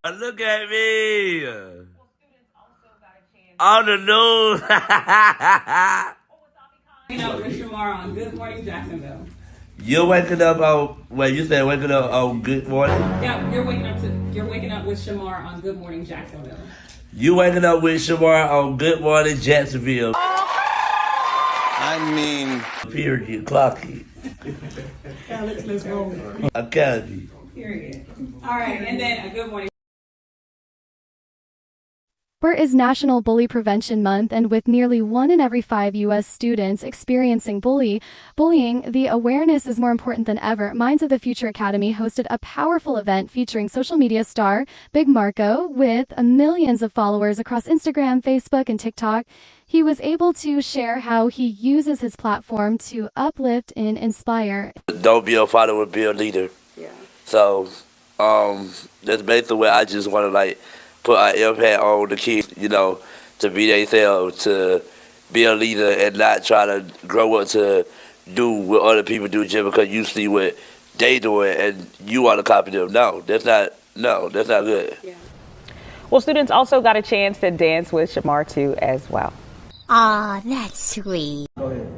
Look at me. On the news. Waking up with Shamar on Good Morning Jacksonville. You're waking up on, wait, you said waking up on Good Morning? Yeah, you're waking up with Shamar on Good Morning Jacksonville. You waking up with Shamar on Good Morning Jacksonville. I mean, period, clock it. Alex, let's go. Academy. Period. All right, and then a Good Morning. October is National Bully Prevention Month, and with nearly 1 in every 5 U.S. students experiencing bullying, the awareness is more important than ever. Minds of the Future Academy hosted a powerful event featuring social media star Big Marco with millions of followers across Instagram, Facebook, and TikTok. He was able to share how he uses his platform to uplift and inspire. Don't be a follower, be a leader. Yeah. So, that's basically what I just want to put an impact on the kids, to be themselves, to be a leader and not try to grow up to do what other people do just because you see what they doing and you want to copy them. No, that's not good. Yeah. Well, students also got a chance to dance with Shamar too as well. Aw, that's sweet. Go ahead.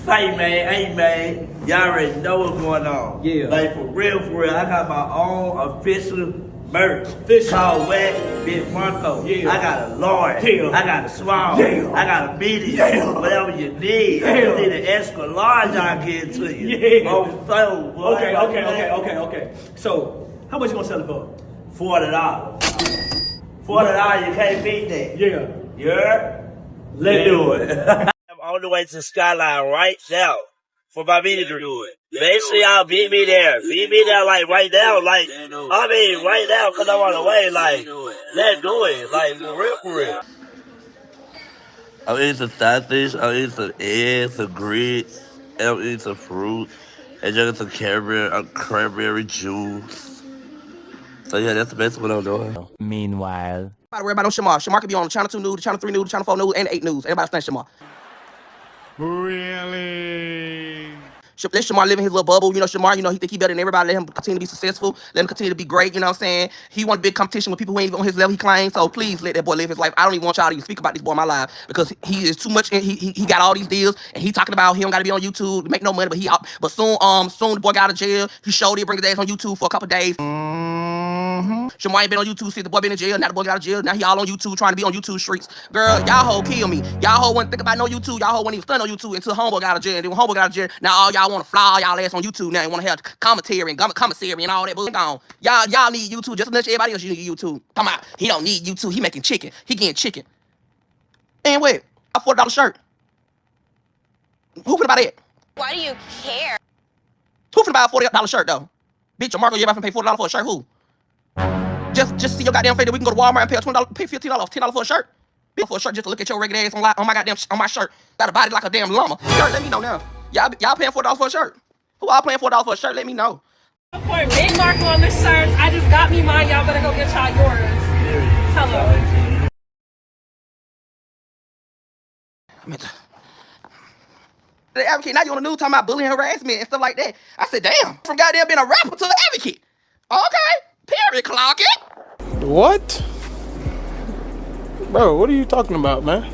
Say, man, hey, man, y'all already know what's going on. Yeah. For real, I got my own official merch called Wet Big Marco. Yeah. I got a large. Yeah. I got a small. Yeah. I got a medium. Yeah. Whatever you need. Yeah. You need an extra large, I'll give it to you. Yeah. So, boy, Okay. So, how much you gonna sell it for? $40. $40, you can't beat that. Yeah. You heard? Let's do it. I'm on the way to Skyline right now for my meeting to do it. Make sure y'all beat me there. Beat me there right now. Right now, because I'm on the way. Let's do it. For real. I'm eating some sausage. I'm eating some eggs, some grits. And I'm eating some fruit. And drinking some cranberry juice. So yeah, that's basically what I'm doing. Meanwhile. Nobody worry about no Shamar. Shamar could be on Channel 2 News, Channel 3 News, Channel 4 News, and 8 News. Everybody stand Shamar. Really? Let Shamar live in his little bubble. Shamar, he think he better than everybody. Let him continue to be successful. Let him continue to be great, you know what I'm saying? He want big competition with people who ain't even on his level, he claims. So please let that boy live his life. I don't even want y'all to even speak about this boy in my life because he is too much. He got all these deals and he talking about he don't got to be on YouTube to make no money, but soon the boy got out of jail. He showed it, bring his ass on YouTube for a couple of days. Shamar ain't been on YouTube since the boy been in jail. Now the boy got out of jail. Now he all on YouTube trying to be on YouTube streets. Girl, y'all hoe kill me. Y'all hoe wouldn't think about no YouTube. Y'all hoe wouldn't even study on YouTube until homeboy got out of jail. And then when homeboy got out of jail, now all y'all want to fly all y'all ass on YouTube now and want to have commentary and commissary and all that bullshit gone. Y'all need YouTube just as much as everybody else you need YouTube. Come on, he don't need YouTube. He making chicken. He getting chicken. And wait, a $40 shirt. Who finna buy that? Why do you care? Who finna buy a $40 shirt though? Bitch, your Marco, you ever finna pay $40 for a shirt? Who? Just see your goddamn face that we can go to Walmart and pay $20, pay $15, $10 for a shirt. For a shirt just to look at your regular ass on my shirt. Got a body like a damn llama. Girl, let me know now. Y'all paying $40 for a shirt? Who all paying $40 for a shirt? Let me know. For Big Marco on the shirts, I just got me mine. Y'all better go get y'all yours. Hello. The advocate, now you on the news talking about bullying, harassment, and stuff like that. I said, damn, from goddamn being a rapper to the advocate. Okay, period, clock it. What? Bro, what are you talking about, man?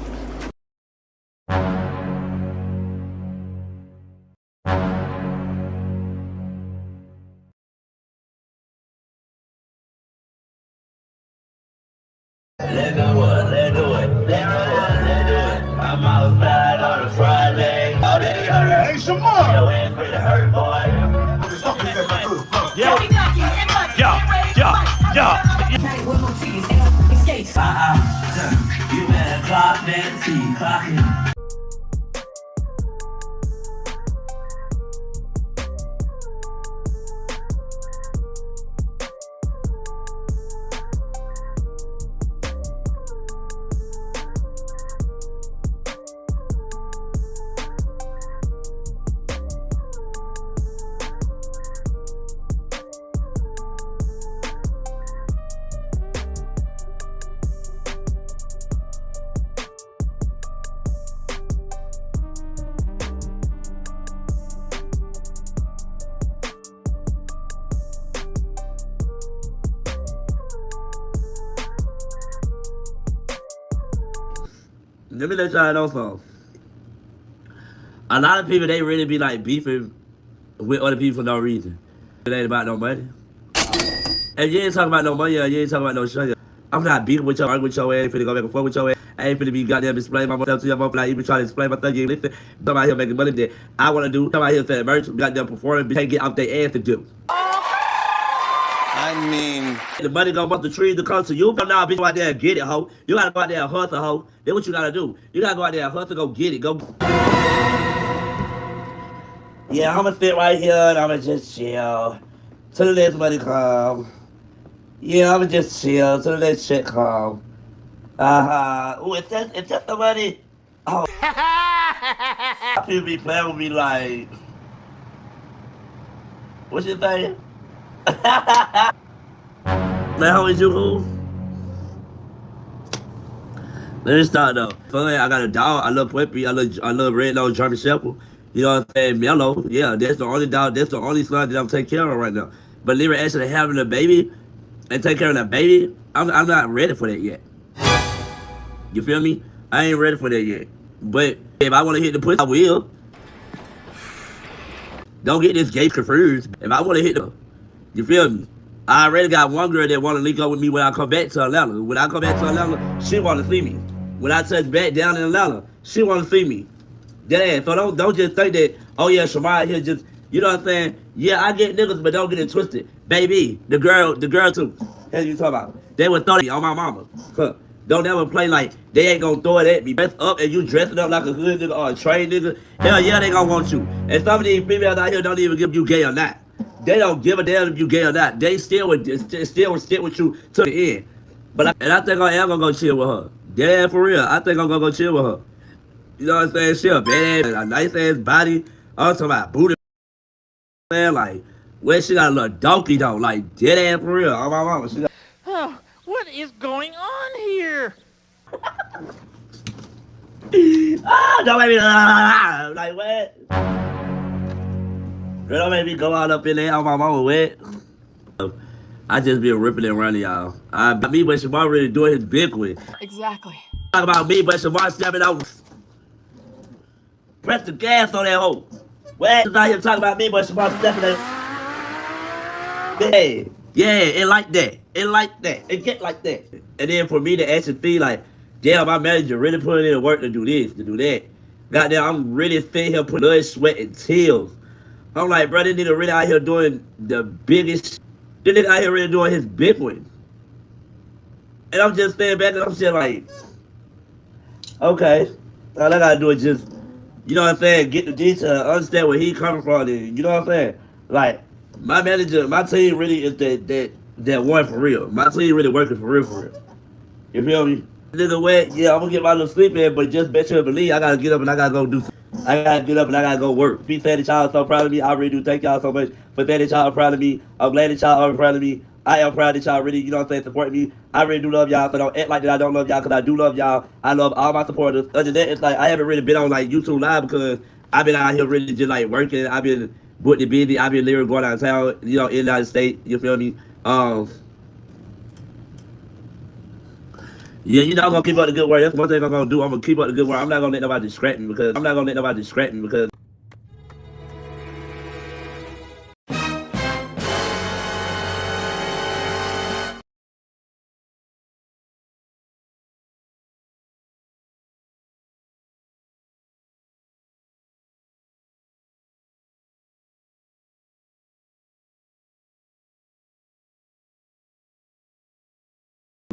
Let's do it. I'm outside on a Friday. Hey, Shamar! Your ass pretty hurt, boy. You better clock that T, clock it. let me let y'all know something. A lot of people, they really be like beefing with other people for no reason. It ain't about no money. If you ain't talking about no money, you ain't talking about no sugar. I'm not beefing with your arguing with your ass. I ain't finna go back and forth with your ass. I ain't finna be goddamn explaining myself to your motherfucker. Like even trying to explain myself. You ain't listen. Come out here making money that I wanna do. Come out here selling merch. Goddamn performing. Bitch, can't get out their ass to do. I mean, the money gonna bust the trees to come to you. But now, bitch, go out there and get it, hoe. You gotta go out there and hustle, hoe. Then what you gotta do? You gotta go out there and hustle, go get it, go. Yeah, I'ma sit right here and I'ma just chill till the next money come. Yeah, I'ma just chill till the next shit come. Ooh, it's just the money. Oh. People be playing with me like, what you saying? Man, how is you, who? Let me start though. I got a dog. I love Puppy. I love Red Nose German Shepherd. You know what I'm saying? Mellow. Yeah, that's the only dog. That's the only son that I'm taking care of right now. But Lyra actually having a baby and take care of that baby, I'm not ready for that yet. You feel me? I ain't ready for that yet. But if I want to hit the pussy, I will. Don't get this gay confused. If I want to hit the, you feel me? I already got one girl that want to link up with me when I come back to Atlanta. When I come back to Atlanta, she want to see me. When I touch back down in Atlanta, she want to see me. Yeah, so don't just think that, oh yeah, Shamar here just, you know what I'm saying? Yeah, I get niggas, but don't get it twisted. Baby, the girl too. What you talking about? They would throw it on my mama. Huh. Don't ever play like they ain't gonna throw it at me. Dress up and you dressing up like a hood nigga or a trained nigga. Hell yeah, they gonna want you. And some of these females out here don't even give you gay or not. They don't give a damn if you gay or not. They still would stick with you to the end. But I think I am gonna go chill with her. Yeah, for real. I think I'm gonna go chill with her. You know what I'm saying? She a badass, a nice ass body. I'm talking about booty. Man, like, where she got a little donkey though, like dead ass for real. Oh my mama, she got. Oh, what is going on here? Don't make me like what? Girl, don't make me go out up in there on my mama wet. I just been ripping and running, y'all. Me, but Shamar really doing his big one. Exactly. Talk about me, but Shamar stepping out. Press the gas on that hoe. Where is out here talking about me, but Shamar stepping out. Yeah, it like that. It like that. It get like that. And then for me to actually feel like, damn, my manager really putting in the work to do this, to do that. Goddamn, I'm really sitting here putting blood, sweat, and tears. I'm like, bro, this nigga really out here doing the biggest. This nigga out here really doing his big one. And I'm just staying back and I'm just like, okay. All I gotta do is just, you know what I'm saying, get the detail, understand where he coming from, and you know what I'm saying? Like, my manager, my team really is that one for real. My team really working for real, for real. You feel me? Nigga wet, yeah, I'm gonna get my little sleep in, but just bet you believe I gotta get up and I gotta go do. I gotta get up and I gotta go work. Be sad that y'all are so proud of me. I really do thank y'all so much for that y'all are proud of me. I'm glad that y'all are proud of me. I am proud that y'all really, you know what I'm saying, support me. I really do love y'all, so don't act like that I don't love y'all, because I do love y'all. I love all my supporters. Other than that, it's like I haven't really been on like YouTube Live because I've been out here really just like working. I've been booked busy. I've been literally going out of town, you know, in the United States. You feel me? Yeah, you know, I'm gonna keep up the good work. That's one thing I'm gonna do. I'm gonna keep up the good work. I'm not gonna let nobody distract me because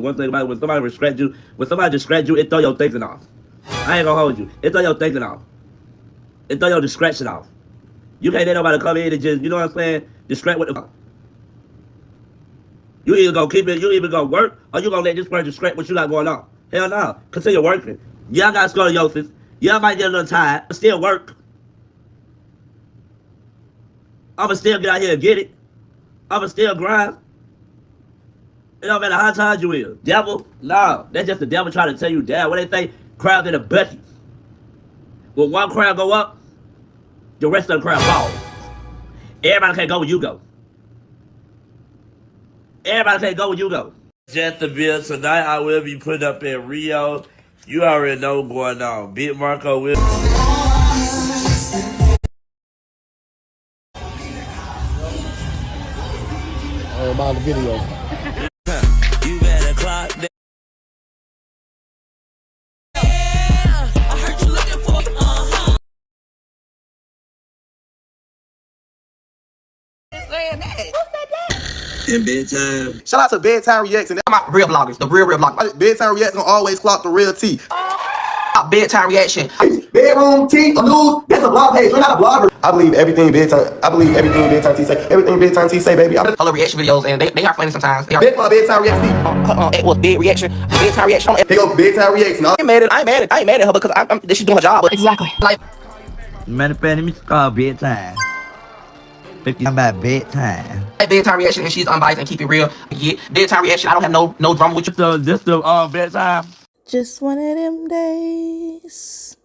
one thing about it, when somebody distract you, it throw your thinking off. I ain't gonna hold you. It throw your thinking off. It throw your distraction off. You can't let nobody come in and just, you know what I'm saying, distract with the. You either gonna keep it, you either gonna work, or you gonna let this person distract what you got going on. Hell no. Continue working. Yeah, I got scoliosis. Yeah, I might get a little tired, but still work. I'ma still get out here and get it. I'ma still grind. It don't matter how tired you is. Devil? No. That's just the devil trying to tell you, Dad, what they think? Crowds in a bucket. When one crowd go up, the rest of the crowd fall. Everybody can't go where you go. Everybody can't go where you go. Just the bill tonight, I will be putting up in Rio. You already know what's going on. Big Marco will. About the video. You better clock that. In bedtime. Shout out to Bedtime Reacts and my real bloggers, the real bloggers. Bedtime Reacts gonna always clock the real tea. Bedtime Reaction. Bedroom tea, a news, that's a blog page. We're not a blogger. I believe everything Bedtime. I believe everything Bedtime Tea say. Everything Bedtime Tea say, baby. Hello reaction videos, and they are funny sometimes. They are Bedtime Reaction. It was big reaction. Bedtime Reaction. They go Bedtime Reaction. I ain't mad at her because she's doing her job. But exactly. Like, Matter of fact, let me call Bedtime. I'm about Bedtime. Bedtime Reaction, and she's unbiased and keep it real. Yeah, Bedtime Reaction. I don't have no drama with you. So this the Bedtime. Just one of them days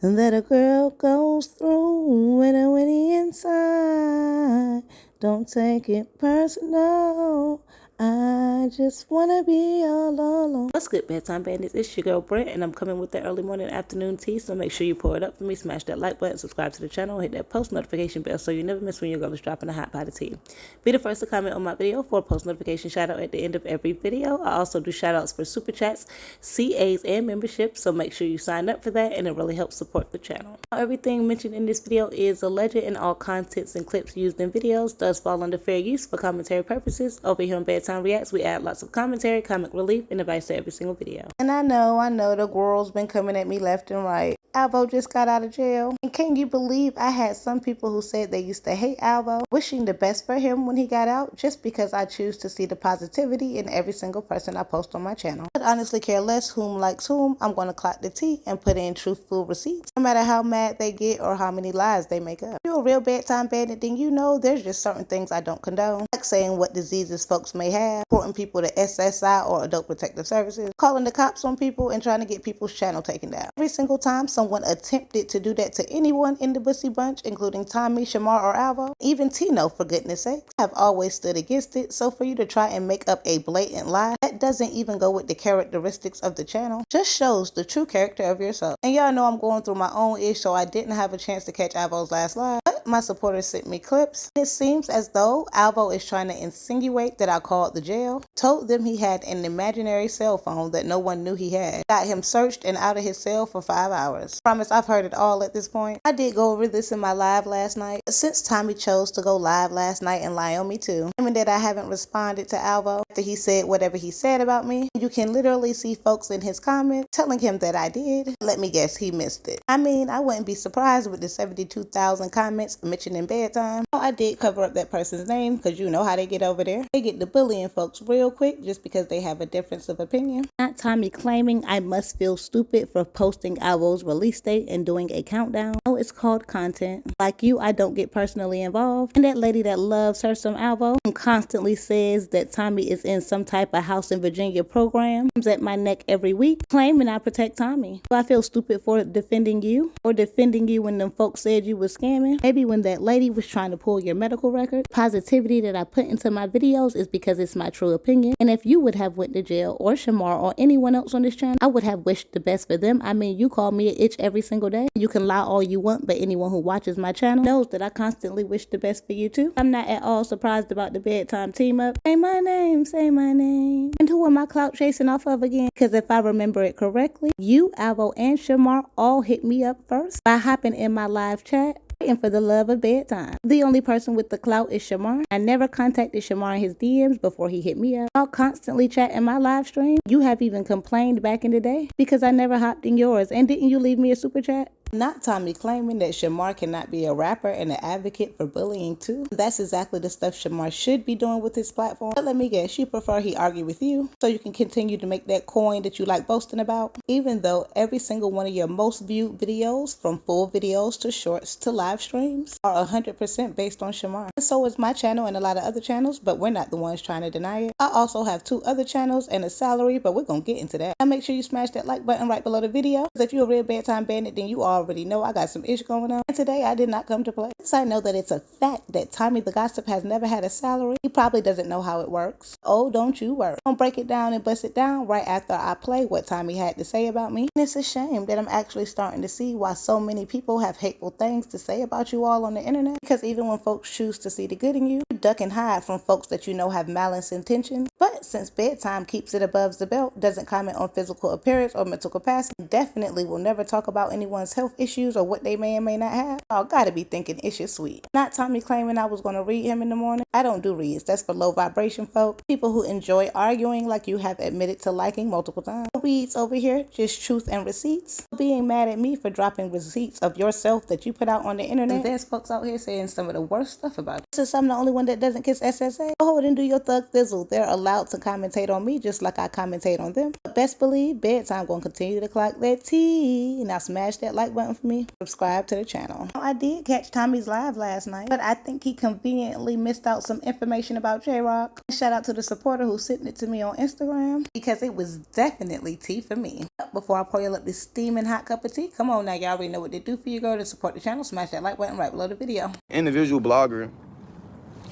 that a girl goes through when a witty inside. Don't take it personal. I just wanna be all alone. What's good, Bedtime Bandits? It's your girl Brent, and I'm coming with the early morning afternoon tea, so make sure you pour it up for me. Smash that like button, subscribe to the channel, hit that post notification bell so you never miss when your girl is dropping a hot pot of tea. Be the first to comment on my video for a post notification shout out at the end of every video. I also do shout outs for super chats, CAs, and memberships, so make sure you sign up for that, and it really helps support the channel. Everything mentioned in this video is alleged, and all contents and clips used in videos does fall under fair use for commentary purposes. Over here on Bedtime Reacts, we add lots of commentary, comic relief, and advice to every single video. And I know the girl's been coming at me left and right. Alvo just got out of jail. And can you believe I had some people who said they used to hate Alvo, wishing the best for him when he got out, just because I choose to see the positivity in every single person I post on my channel. I honestly care less whom likes whom. I'm going to clock the tea and put in truthful receipts, no matter how mad they get or how many lies they make up. If you're a real bedtime bandit, then you know there's just certain things I don't condone, like saying what diseases folks may have, reporting people to SSI or Adult Protective Services, calling the cops on people, and trying to get people's channel taken down. Every single time someone attempted to do that to anyone in the Bussy Bunch, including Tommy, Shamar, or Alvo, even Tino, for goodness sake, I've always stood against it. So for you to try and make up a blatant lie that doesn't even go with the characteristics of the channel just shows the true character of yourself. And y'all know I'm going through my own ish, so I didn't have a chance to catch Alvo's last live, but my supporters sent me clips. It seems as though Alvo is trying to insinuate that I called the jail, told them he had an imaginary cell phone that no one knew he had, got him searched and out of his cell for 5 hours. Promise I've heard it all at this point. I did go over this in my live last night, since Tommy chose to go live last night and lie on me too, claiming that I haven't responded to Alvo after he said whatever he said about me. You can literally see folks in his comments telling him that I did. Let me guess, he missed it. I mean, I wouldn't be surprised with the 72,000 comments mentioning Bedtime. I did cover up that person's name because you know how they get over there. They get to bullying folks real quick just because they have a difference of opinion. Not Tommy claiming I must feel stupid for posting Alvo's release date and doing a countdown. No, it's called content. Like you, I don't get personally involved. And that lady that loves her some Alvo constantly says that Tommy is in some type of house in Virginia program, comes at my neck every week, claiming I protect Tommy. Do I feel stupid for defending you? Or defending you when them folks said you was scamming? Maybe when that lady was trying to pull your medical record. Positivity that I put into my videos is because it's my true opinion. And if you would have went to jail, or Shamar, or anyone else on this channel, I would have wished the best for them. I mean, you call me an itch every single day. You can lie all you want, but anyone who watches my channel knows that I constantly wish the best for you too. I'm not at all surprised about the Bedtime team up. Say my name, say my name. And who am I clout chasing off of again? Because if I remember it correctly, you, Alvo, and Shamar all hit me up first by hopping in my live chat and for the love of Bedtime. The only person with the clout is Shamar. I never contacted Shamar in his DMs before he hit me up. I'll constantly chat in my live stream. You have even complained back in the day because I never hopped in yours. And didn't you leave me a super chat? Not Tommy claiming that Shamar cannot be a rapper and an advocate for bullying too. That's exactly the stuff Shamar should be doing with his platform. But let me guess, you prefer he argue with you so you can continue to make that coin that you like boasting about? Even though every single one of your most viewed videos, from full videos to shorts to live streams, are 100% based on Shamar. And so is my channel and a lot of other channels, but we're not the ones trying to deny it. I also have 2 other channels and a salary, but we're gonna get into that. Now make sure you smash that like button right below the video. Because if you're a real Bedtime bandit, then you already already know I got some ish going on. And today I did not come to play. Since I know that it's a fact that Tommy the Gossip has never had a salary, he probably doesn't know how it works. Oh, don't you worry. I'll break it down and bust it down right after I play what Tommy had to say about me. And it's a shame that I'm actually starting to see why so many people have hateful things to say about you all on the internet. Because even when folks choose to see the good in you, you duck and hide from folks that you know have malice intentions. But since Bedtime keeps it above the belt, doesn't comment on physical appearance or mental capacity, definitely will never talk about anyone's health issues or what they may or may not have, y'all gotta be thinking it's your sweet. Not Tommy claiming I was gonna read him in the morning. I don't do reads. That's for low vibration folk. People who enjoy arguing like you have admitted to liking multiple times. Reads over here, just truth and receipts. Being mad at me for dropping receipts of yourself that you put out on the internet. And there's folks out here saying some of the worst stuff about you. Since I'm the only one that doesn't kiss SSA, go ahead and do your thug thizzle. They're allowed to commentate on me just like I commentate on them. But best believe Bedtime gonna continue to clock that tea. Now smash that like button for me. Subscribe to the channel. I did catch Tommy's live last night, but I think he conveniently missed out some information about Jroc. Shout out to the supporter who sent it to me on Instagram because it was definitely tea for me. Before I pour you up this steaming hot cup of tea, come on now, y'all already know what to do for you, girl, to support the channel. Smash that like button right below the video. Individual blogger.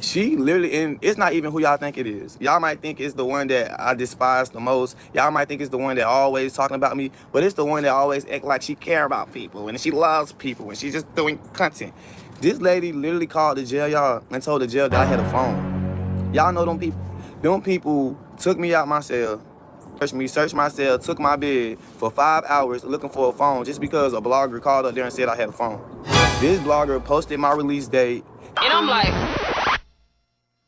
She literally, and it's not even who y'all think it is. Y'all might think it's the one that I despise the most. Y'all might think it's the one that always talking about me, but it's the one that always act like she care about people and she loves people and she's just doing content. This lady literally called the jail, y'all, and told the jail that I had a phone. Y'all know them people. Them people took me out my cell, searched my cell, took my bed for 5 hours looking for a phone just because a blogger called up there and said I had a phone. This blogger posted my release date. And I'm like,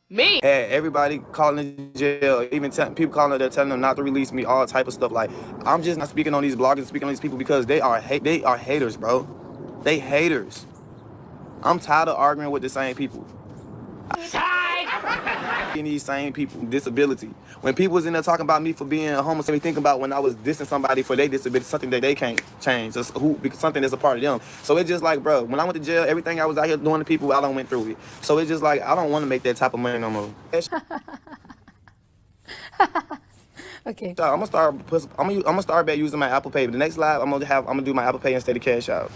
me? Had everybody calling the jail, even people calling up there telling them not to release me, all type of stuff. Like, I'm just not speaking on these bloggers, speaking on these people because they are haters, bro. They haters. I'm tired of arguing with the same people. These same people, disability. When people was in there talking about me for being a homosexual, think about when I was dissing somebody for their disability, something that they can't change, something that's a part of them. So it's just like, bro, when I went to jail, everything I was out here doing to people, I don't went through it. So it's just like, I don't want to make that type of money no more. Okay. So I'm gonna start back using my Apple Pay. The next live, I'm gonna do my Apple Pay instead of Cash Out.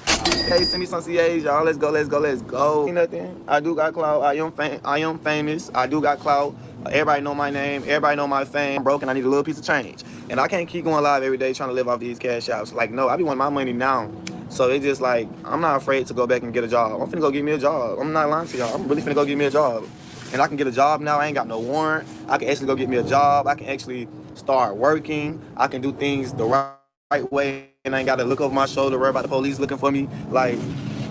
Hey, send me some CAs, y'all. Let's go. Ain't nothing. I do got clout. I am famous. I do got clout. Everybody know my name. Everybody know my fame. I'm broken. I need a little piece of change, and I can't keep going live every day trying to live off these cash outs. Like, no, I be wanting my money now. So it's just like, I'm not afraid to go back and get a job. I'm finna go get me a job. I'm not lying to y'all. I'm really finna go get me a job. And I can get a job now. I ain't got no warrant. I can actually go get me a job. I can actually start working. I can do things the right way, and I ain't got to look over my shoulder, worry about the police looking for me. Like,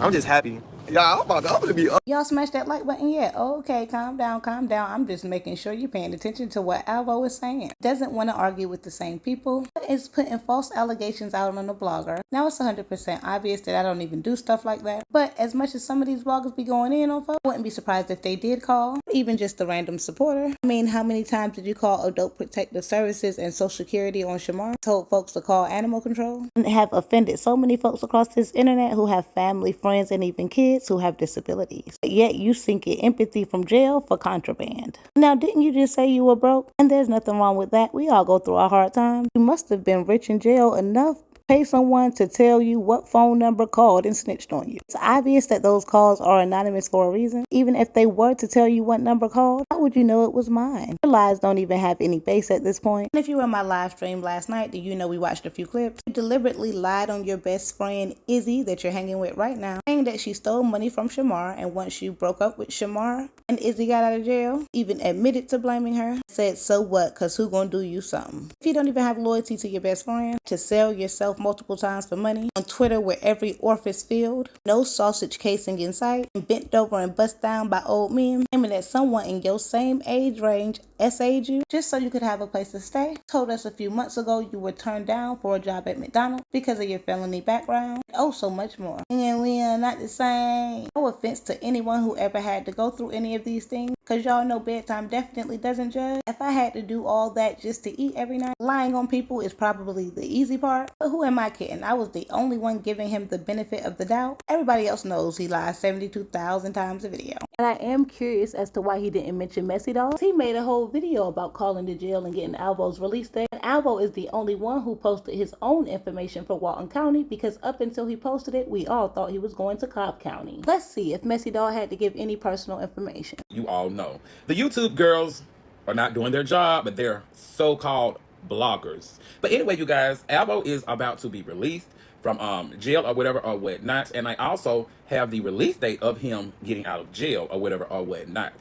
I'm just happy. Y'all, I'm gonna be up. Y'all smash that like button yet? Okay, calm down. I'm just making sure you're paying attention to what Alvo is saying. Doesn't want to argue with the same people, but is putting false allegations out on the blogger. Now it's 100% obvious that I don't even do stuff like that. But as much as some of these bloggers be going in on folks, I wouldn't be surprised if they did call, even just a random supporter. I mean, how many times did you call Adult Protective Services and Social Security on Shamar? Told folks to call animal control? And have offended so many folks across this internet who have family, friends, and even kids who have disabilities. But yet you seeking empathy from jail for contraband. Now, didn't you just say you were broke? And there's nothing wrong with that. We all go through our hard times. You must have been rich in jail enough pay someone to tell you what phone number called and snitched on you. It's obvious that those calls are anonymous for a reason. Even if they were to tell you what number called, how would you know it was mine? Your lies don't even have any base at this point. And if you were in my live stream last night, do you know we watched a few clips? You deliberately lied on your best friend Izzy that you're hanging with right now, saying that she stole money from Shamar, and once you broke up with Shamar and Izzy got out of jail, even admitted to blaming her, said, so what, cause who gonna do you something? If you don't even have loyalty to your best friend, to sell yourself multiple times for money, on Twitter where every orifice filled, no sausage casing in sight, and bent over and bust down by old men, aiming at someone in your same age range, essayed you, just so you could have a place to stay. Told us a few months ago you were turned down for a job at McDonald's because of your felony background, and oh so much more. And we are not the same. No offense to anyone who ever had to go through any of these things, cause y'all know Bedtime definitely doesn't judge. If I had to do all that just to eat every night, lying on people is probably the easy part. But who am I kidding? I was the only one giving him the benefit of the doubt. Everybody else knows he lies 72,000 times a video. But I am curious as to why he didn't mention Messy Dog. He made a whole video about calling the jail and getting Alvo's release date. And Alvo is the only one who posted his own information for Walton County, because up until he posted it, we all thought he was going to Cobb County. Let's see if Messy Dog had to give any personal information. You all know the YouTube girls are not doing their job, but they're so-called bloggers. But anyway, you guys, Alvo is about to be released from jail or whatever or whatnot, and I also have the release date of him getting out of jail or whatever or whatnot.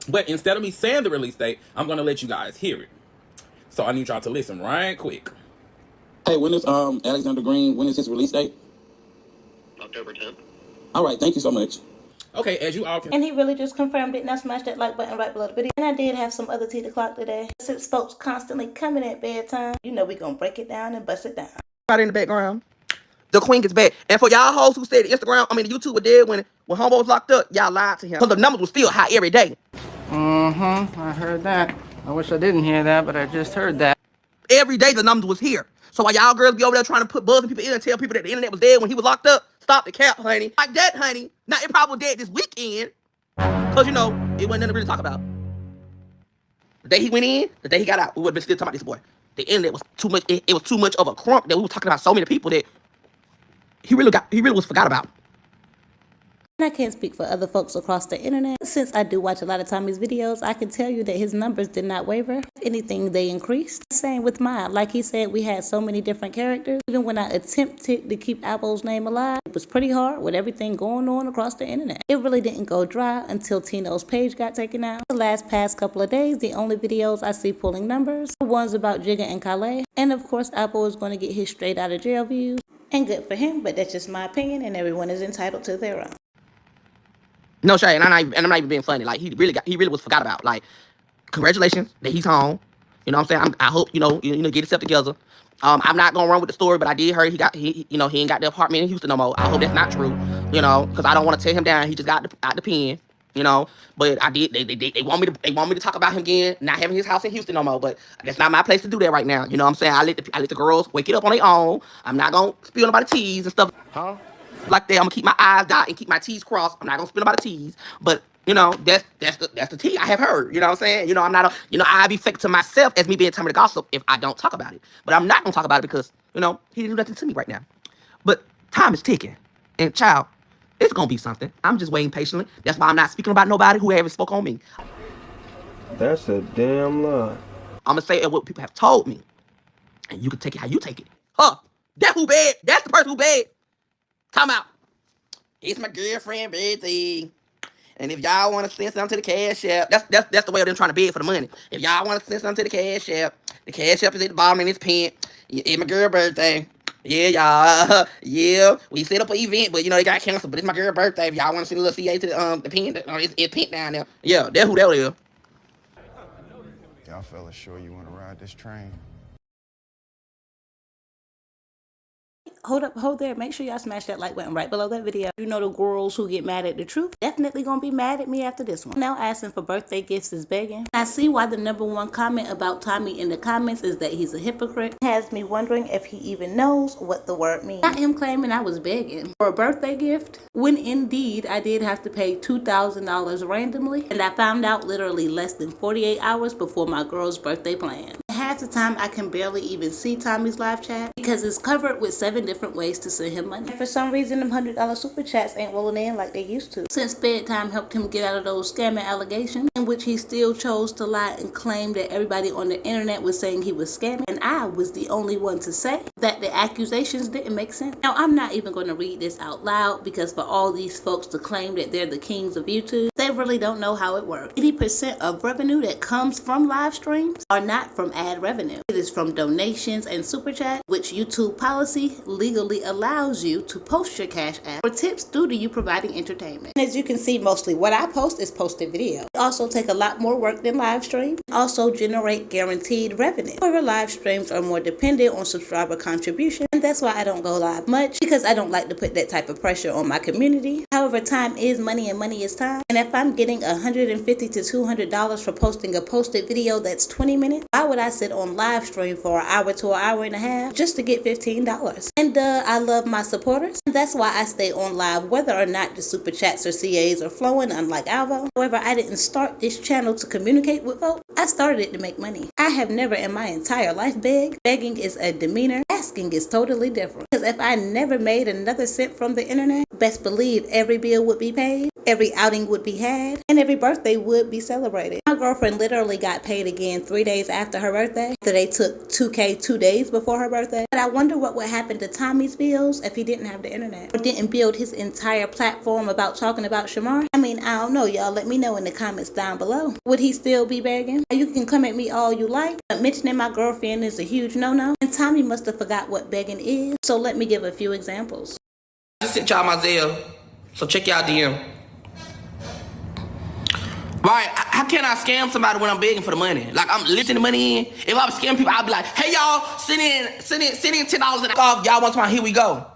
But instead of me saying the release date, I'm gonna let you guys hear it. So I need y'all to listen right quick. Hey, when is Alexander Green, when is his release date? October 10th. All right, thank you so much. Okay, as you all can. And he really just confirmed it. Now smash that like button right below the video. And I did have some other tea to clock today. Since folks constantly coming at bedtime, you know we gonna break it down and bust it down. Right in the background. The queen gets back. And for y'all hoes who said the YouTube was dead when Homeboy was locked up, y'all lied to him. Because the numbers were still high every day. I heard that. I wish I didn't hear that, but I just heard that. Every day the numbers was here. So while y'all girls be over there trying to put buzz in people in and tell people that the internet was dead when he was locked up, stop the cap, honey. Like that, honey. Now it probably was dead this weekend. Because, you know, it wasn't nothing to really talk about. The day he went in, the day he got out, we would have been still talking about this boy. The internet was too much, it was too much of a crump that we were talking about so many people that he really was forgot about. I can't speak for other folks across the internet. Since I do watch a lot of Tommy's videos, I can tell you that his numbers did not waver. If anything, they increased. Same with mine. Like he said, we had so many different characters. Even when I attempted to keep Alvo's name alive, it was pretty hard with everything going on across the internet. It really didn't go dry until Tino's page got taken out. The past couple of days, the only videos I see pulling numbers are ones about Jigga and Calais. And of course, Alvo is going to get his straight out of jail views. And good for him, but that's just my opinion, and everyone is entitled to their own. No shade, and I'm not even being funny. Like he really was forgot about. Like, congratulations that he's home. You know what I'm saying? I hope you know get himself together. I'm not gonna run with the story, but I did hear he ain't got the apartment in Houston no more. I hope that's not true. You know, because I don't want to tear him down. He just got out the pen. You know, but I did. They want me to talk about him again, not having his house in Houston no more. But that's not my place to do that right now. You know what I'm saying? I let the girls wake it up on their own. I'm not gonna spill nobody's teas and stuff. Huh? Like that, I'm gonna keep my eyes dotted and keep my T's crossed. I'm not gonna spill nobody's teas, but you know that's the tea I have heard. You know what I'm saying? You know I'm not I be fake to myself as me being Tommy the Gossip if I don't talk about it. But I'm not gonna talk about it because he didn't do nothing to me right now. But time is ticking, and child, it's gonna be something. I'm just waiting patiently. That's why I'm not speaking about nobody who ever spoke on me. That's a damn lie. I'm gonna say what people have told me, and you can take it how you take it. Huh? That's who bad. That's the person who bad. Time out. It's my girlfriend birthday. And if y'all want to send something to the Cash App, that's the way of them trying to beg for the money. If y'all want to send something to the Cash App is at the bottom in this pen. It's my girl birthday. Yeah, y'all. Yeah, we set up an event, but they got canceled. But it's my girl birthday. If y'all want to send a little CA to the pen, it's pink down there. Yeah, that's who that is. Y'all fellas sure you want to ride this train? Hold there. Make sure y'all smash that like button right below that video. You know the girls who get mad at the truth definitely gonna be mad at me after this one. Now asking for birthday gifts is begging. I see why the #1 comment about Tommy in the comments is that he's a hypocrite. Has me wondering if he even knows what the word means. Not him claiming I was begging for a birthday gift, when indeed I did have to pay $2,000 randomly, and I found out literally less than 48 hours before my girl's birthday plan. Half the time I can barely even see Tommy's live chat because it's covered with 7 different ways to send him money. And for some reason, them $100 super chats ain't rolling in like they used to. Since Bedtime helped him get out of those scamming allegations, in which he still chose to lie and claim that everybody on the internet was saying he was scamming, and I was the only one to say that the accusations didn't make sense. Now, I'm not even going to read this out loud because for all these folks to claim that they're the kings of YouTube, they really don't know how it works. 80% of revenue that comes from live streams are not from ad revenue. It is from donations and super chat, which YouTube policy legally allows you to post your Cash App for tips due to you providing entertainment. And as you can see, mostly what I post is posted video. They also take a lot more work than live streams. Also generate guaranteed revenue. However, live streams are more dependent on subscriber contribution, and that's why I don't go live much, because I don't like to put that type of pressure on my community. However, time is money and money is time. And if I'm getting $150 to $200 for posting a posted video that's 20 minutes, why would I sit on live stream for an hour to an hour and a half just to get $15? And I love my supporters. And that's why I stay on live whether or not the super chats or CAs are flowing, unlike Alvo. However, I didn't start this channel to communicate with folks. I started it to make money. I have never in my entire life begged. Begging is a demeanor. Asking is totally different. Because if I never made another cent from the internet, best believe every bill would be paid, every outing would be had, and every birthday would be celebrated. My girlfriend literally got paid again 3 days after her birthday. So they took 2K 2 days before her birthday. But I wonder what would happen to Tommy's bills if he didn't have the internet, or didn't build his entire platform about talking about Shamar. I mean, I don't know, y'all. Let me know in the comments down below. Would he still be begging? You can come at me all you like, but mentioning my girlfriend is a huge no-no. And Tommy must have forgot what begging is. So let me give a few examples. I just sent y'all my Zelle, so check y'all DM. Right, how can I scam somebody when I'm begging for the money? Like, I'm lifting the money in. If I was scamming people, I'd be like, hey y'all, send in $10 and off. Y'all want to here we go.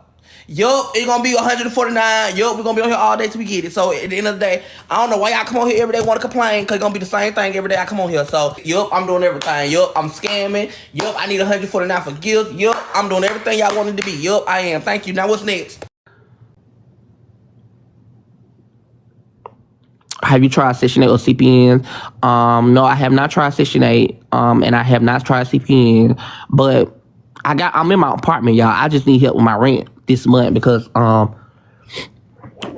Yup, it's gonna be 149. Yup, we're gonna be on here all day till we get it. So at the end of the day, I don't know why y'all come on here every day want to complain, cause it's gonna be the same thing every day I come on here. So yup, I'm doing everything. Yup, I'm scamming. Yup, I need 149 for gifts. Yup, I'm doing everything y'all wanted to be. Yup, I am. Thank you. Now what's next? Have you tried Section 8 or CPNs? No, I have not tried Section 8, and I have not tried CPN, but I'm in my apartment, y'all. I just need help with my rent this month because,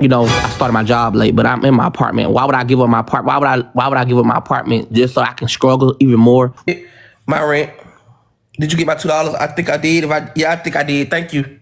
you know, I started my job late, but I'm in my apartment. Why would I give up my apartment? Why would I give up my apartment just so I can struggle even more? My rent. Did you get my $2? I think I did. Yeah, I think I did. Thank you.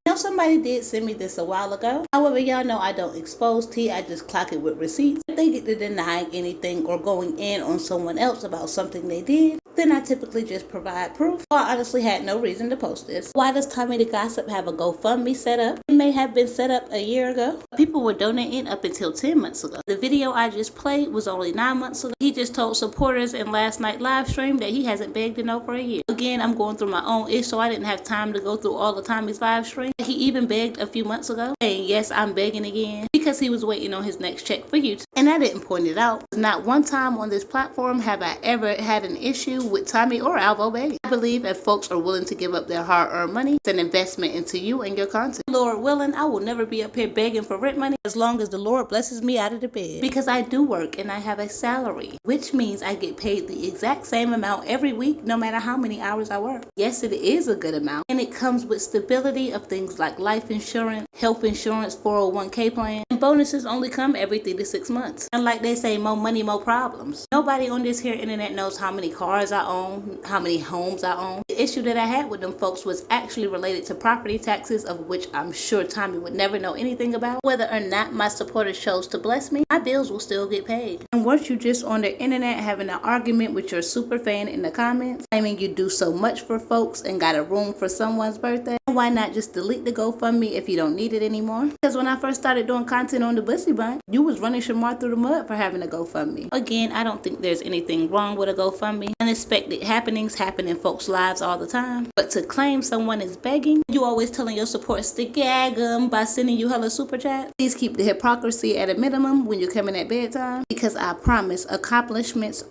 Now somebody did send me this a while ago. However, y'all know I don't expose tea. I just clock it with receipts. If they get to denying anything or going in on someone else about something they did, then I typically just provide proof. So I honestly had no reason to post this. Why does Tommy the Gossip have a GoFundMe set up? It may have been set up a year ago. People were donating up until 10 months ago. The video I just played was only 9 months ago. He just told supporters in last night's live stream that he hasn't begged in over a year. Again, I'm going through my own issue, so I didn't have time to go through all the Tommy's live stream. He even begged a few months ago, saying yes, I'm begging again, because he was waiting on his next check for YouTube. And I didn't point it out. Not one time on this platform have I ever had an issue with Tommy or Alvo begging. I believe if folks are willing to give up their hard-earned money, it's an investment into you and your content. Lord willing, I will never be up here begging for rent money as long as the Lord blesses me out of the bed. Because I do work and I have a salary, which means I get paid the exact same amount every week, no matter how many hours I work. Yes, it is a good amount, and it comes with stability of things like life insurance, health insurance, 401k plan, and bonuses only come every 3 to 6 months. And like they say, more money, more problems. Nobody on this here internet knows how many cars I own, how many homes I own. The issue that I had with them folks was actually related to property taxes, of which I'm sure Tommy would never know anything about. Whether or not my supporters chose to bless me, my bills will still get paid. And weren't you just on the internet having an argument with your super fan in the comments, claiming you do so much for folks and got a room for someone's birthday? Why not just delete the GoFundMe if you don't need it anymore? Because when I first started doing content on the Bussy Bunch, you was running Shamar through the mud for having a GoFundMe. Again, I don't think there's anything wrong with a GoFundMe. Unexpected happenings happen in folks' lives all the time. But to claim someone is begging, you always telling your supporters to gag them by sending you hella super chats. Please keep the hypocrisy at a minimum when you're coming at bedtime. Because I promise, accomplishments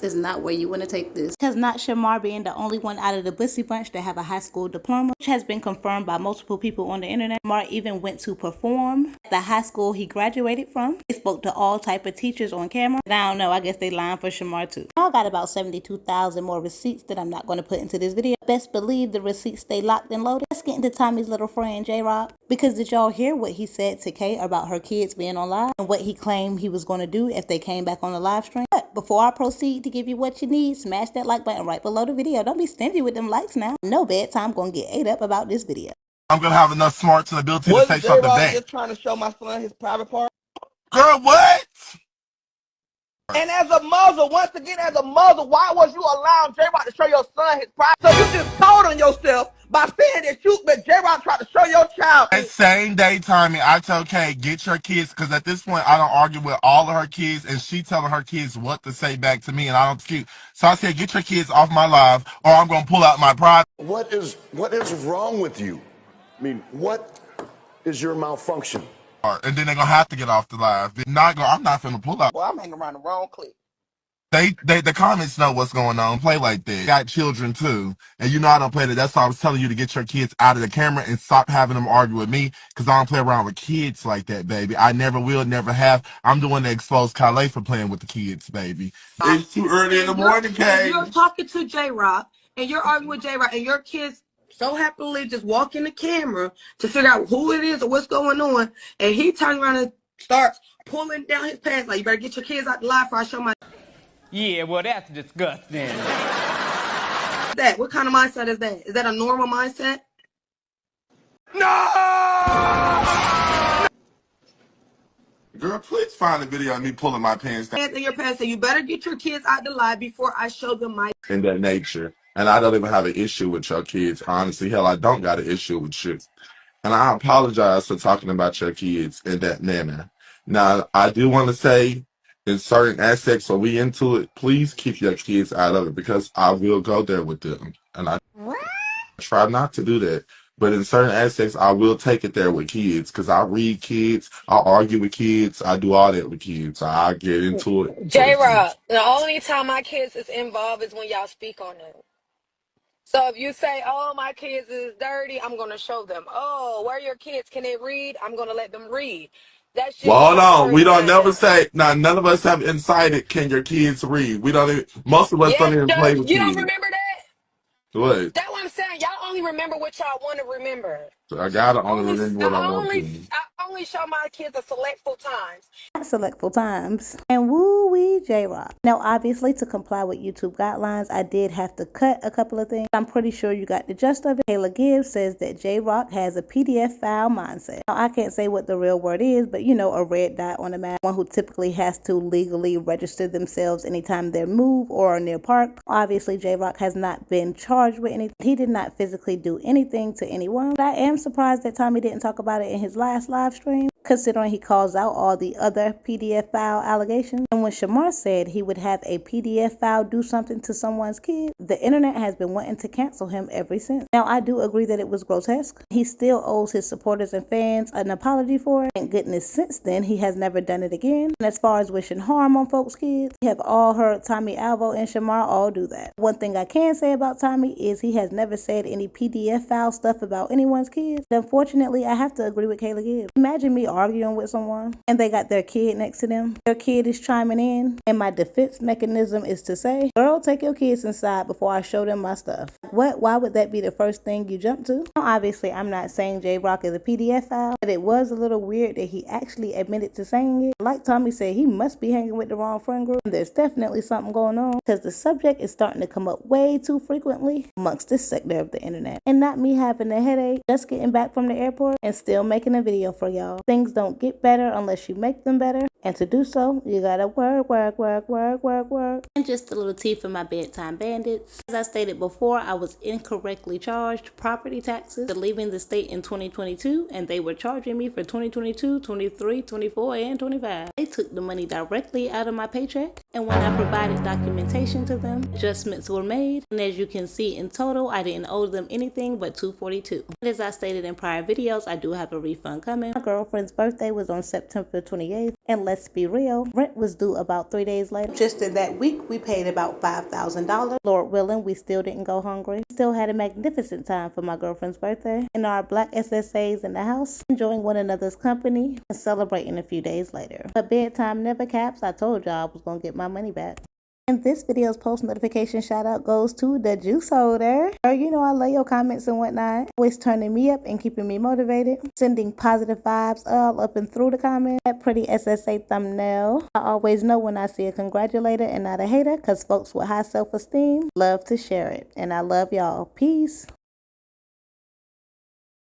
is not where you want to take this. Because not Shamar being the only one out of the Bussy Bunch to have a high school diploma, which has been confirmed by multiple people on the internet. Shamar even went to perform at the high school he graduated from. He spoke to all type of teachers on camera. And I don't know, I guess they lying for Shamar too. I got about 72,000 more receipts that I'm not going to put into this video. Best believe the receipts stay locked and loaded. Let's get into Tommy's little friend Jroc. Because did y'all hear what he said to Kay about her kids being on live and what he claimed he was going to do if they came back on the live stream? But before I proceed to give you what you need, smash that like button right below the video. Don't be stingy with them likes now. No bedtime gonna get ate up about this video. I'm gonna have enough smarts and ability to say something back. Just trying to show my son his private part. Girl, what? And as a mother, once again, as a mother, why was you allowing Jroc to show your son his private? So you just told on yourself by saying that Jroc tried to show your child. That same day, Tommy, I told Kay, get your kids, because at this point, I don't argue with all of her kids, and she telling her kids what to say back to me, and I don't dispute. So I said, get your kids off my live, or I'm going to pull out my private. What is wrong with you? I mean, what is your malfunction? And then they're gonna have to get off the live. I'm not finna pull out. Boy, I'm hanging around the wrong clip. The comments know what's going on. Play like that. Got children too, and you know I don't play that. That's why I was telling you to get your kids out of the camera and stop having them argue with me, because I don't play around with kids like that, baby. I never will, never have. I'm the one that exposed Calais for playing with the kids, baby. It's too early in the morning, Kay. You're talking to Jroc, and you're arguing with Jroc, and your kids so happily just walk in the camera to figure out who it is or what's going on, and he turns around and starts pulling down his pants like, you better get your kids out the live before I show my... Yeah, well, that's disgusting. What kind of mindset is that? Is that a normal mindset? No! Girl, please find a video of me pulling my pants down. And your parents say, you better get your kids out the live before I show them my... In that nature. And I don't even have an issue with your kids. Honestly, hell, I don't got an issue with you. And I apologize for talking about your kids in that manner. Now, I do want to say, in certain aspects, when we into it, please keep your kids out of it, because I will go there with them. And I try not to do that. But in certain aspects, I will take it there with kids, because I read kids, I argue with kids, I do all that with kids. So I get into it. Jroc, the only time my kids is involved is when y'all speak on them. So if you say, oh, my kids is dirty, I'm going to show them. Oh, where are your kids? Can they read? I'm going to let them read. That's just well, hold on. We don't never say, now, none of us have incited, can your kids read? We don't even, most of us don't even play with kids. You don't remember that? What? That's what I'm saying. Y'all only remember what y'all want to remember. So I gotta only remember what I want to. I only show my kids a selectful times. Selectful times. And woo-wee Jroc. Now, obviously, to comply with YouTube guidelines, I did have to cut a couple of things. I'm pretty sure you got the gist of it. Kayla Gibbs says that Jroc has a PDF file mindset. Now, I can't say what the real word is, but you know, a red dot on the map. One who typically has to legally register themselves anytime they move or are near park. Obviously, Jroc has not been charged with anything. He did not physically do anything to anyone. But I am surprised that Tommy didn't talk about it in his last live stream, considering he calls out all the other PDF file allegations. And when Shamar said he would have a PDF file do something to someone's kid, the internet has been wanting to cancel him ever since. Now, I do agree that it was grotesque. He still owes his supporters and fans an apology for it. Thank goodness since then he has never done it again. And as far as wishing harm on folks' kids, we have all heard Tommy, Alvo, and Shamar all do that. One thing I can say about Tommy is he has never said any PDF file stuff about anyone's kids. Unfortunately, I have to agree with Kayla Gibbs. Imagine me arguing with someone and they got their kid next to them. Their kid is chiming in, and my defense mechanism is to say, girl, take your kids inside before I show them my stuff. What? Why would that be the first thing you jump to? Now, obviously, I'm not saying Jroc is a PDF file, but it was a little weird that he actually admitted to saying it. Like Tommy said, he must be hanging with the wrong friend group. There's definitely something going on, because the subject is starting to come up way too frequently amongst this sector of the internet. And not me having a headache, just getting back from the airport and still making a video for y'all. Things don't get better unless you make them better. And to do so, you gotta work. And just a little tea for my bedtime bandits. As I stated before, I was incorrectly charged property taxes for leaving the state in 2022, and they were charging me for 2022, 23, 24, and 25. They took the money directly out of my paycheck, and when I provided documentation to them, adjustments were made, and as you can see, in total, I didn't owe them anything but $242. And as I stated in prior videos, I do have a refund coming. My girlfriend's birthday was on September 28th, and let's be real, rent was due about 3 days later. Just in that week, we paid about $5,000. Lord willing, we still didn't go hungry. Still had a magnificent time for my girlfriend's birthday, and our black SSAs in the house, enjoying one another's company and celebrating a few days later. But bedtime never caps. I told y'all I was gonna get my money back. And this video's post notification shout out goes to the juice holder. Girl, you know I love your comments and whatnot. Always turning me up and keeping me motivated. Sending positive vibes all up and through the comments. That pretty SSA thumbnail. I always know when I see a congratulator and not a hater, because folks with high self-esteem love to share it. And I love y'all. Peace.